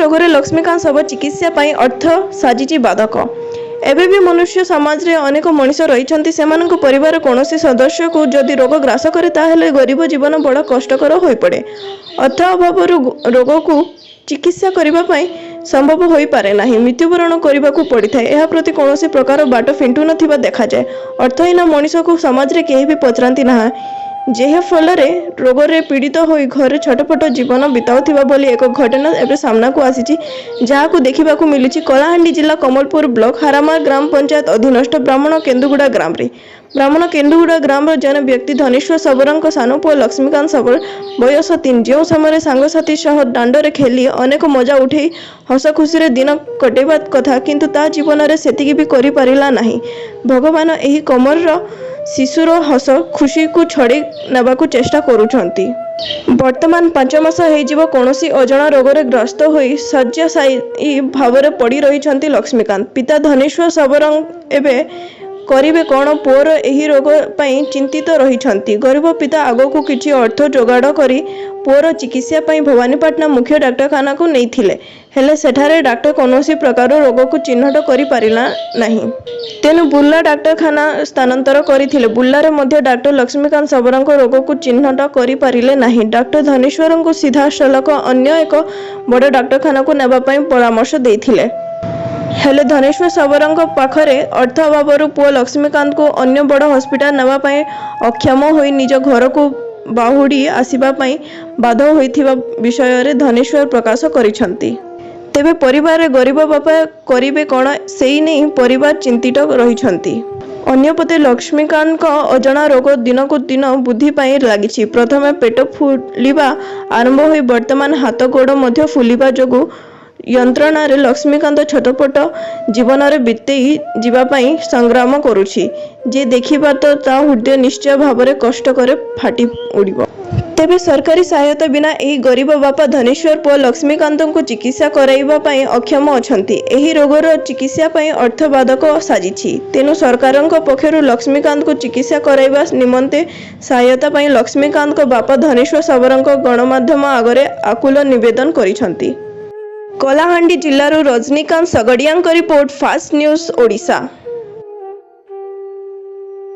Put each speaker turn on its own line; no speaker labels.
रोग रे लक्ष्मीकांत सब चिकित्सा पाई अर्थ साजिची बाधक। एबे भी मनुष्य समाज रे अनेक मनीष रही सेमानक परिवार कौनसी सदस्य को जदि रोग ग्रास करे ताहेले गरीब जीवन बड़ कष्टकर हो पड़े। अर्थ अभाव रोग को चिकित्सा करने पाई संभव हो पारे नहीं, मृत्युवरण करने को पड़ी था। यह प्रति कौन प्रकार बाट फिंटू नथिबा देखा जाए। अर्थहीन मनीष को समाज रे केही भी पचरांती ना, जेह फल रोग रे पीड़ित हो घर छटपट जीवन बिताउथिबा बोली एक घटना एवं सामना को आसी, जहाँ को देखा मिली कलाहांडी जिला कमलपुर ब्लॉक हारामार ग्राम पंचायत अधीनस्थ ब्राह्मण केन्दुगुड़ा ग्राम रे। ब्राह्मण केन्दुगुड़ा ग्राम जन व्यक्ति धनेश्वर सबरंक सानो पुओ लक्ष्मीकांत सबर बयस 3 जो समय सांगसाथी सह दांडरे खेली अनेक मजा उठे हस खुशी दिन कटेबा कथा, किंतु ता जीवन में सेतिकी भी करि पारिला नाही। भगवान एही कमर शिशुर हस खुशी को छड़े नबाकू चेष्टा करुछंती। वर्तमान 5 मास हो कौनसी अजणा रोग ग्रस्त हो शय्याशायी भाव पड़ी रही लक्ष्मीकांत। पिता धनेश्वर सबरंग एवं करिबे कौन पुओर एही रोग पई चिंतित रही। गरीब पिता आगो किछि अर्थ जोगाड़ करी पुओर चिकित्सा पई भवानीपाटना मुख्य डाक्तरखाना को नहीं थिले, हेले सेठारे डाक्टर कौनसी प्रकार रोग को चिन्हट करि पारिला नहीं। तेनु बुर्ला डाक्तरखाना स्थानांतर करथिले। बुर्लारे मध्य डाक्टर लक्ष्मीकांत सबरंक रोग को चिन्हट करि पारिले नहीं। डाक्टर धनेश्वर को सीधा सलक अन्य एक बड़ डाक्तरखाना को नेबा पई परामर्श देथिले, हेले धनेश्वर सबरंक पाखरे अर्थ अभाव पुओ लक्ष्मीकांत को अन्य बड़ हॉस्पिटल नेबा पई अक्षम होई निज घर को बाहुड़ी आसिबा पई बाध्य होइथिबा विषय रे धनेश्वर प्रकाश करिसंती। तेबे परिवार रे गरीब बापा करिबे कोन सेई नहीं परिवार चिंतित रहिसंती। अन्यपते लक्ष्मीकांत का अजणा रोग दिन को दिन वृद्धि पाई लागिछि। प्रथमे पेट फुलिबा आरंभ होई वर्तमान हाथ गोड़ मध्य फुलिबा जोगु यंत्रणा रे लक्ष्मीकांत छटपट जीवन रे बितेई जीवा पई संग्राम करुछि। जे देखिबा तो ता हृदय निश्चय भाव रे कष्ट करे फाटी उड़िबो। तेबे सरकारी सहायता बिना एही गरीब बापा धनेश्वर पुओ लक्ष्मीकांत को चिकित्सा कराइबा पई अक्षम अछंती। एही रोगर चिकित्सा पई अर्थ बाधक साजिछि। तेनु सरकारक पक्षरु लक्ष्मीकांत को चिकित्सा कराइबा निमंते सहायता पई लक्ष्मीकांत को बापा धनेश्वर सबरंक गणमाध्यम आगरे आकुल निवेदन करिसंती। कलाहांडी जिल्लारू रजनीकांत सगड़ियांक रिपोर्ट, फास्ट न्यूज ओडिशा।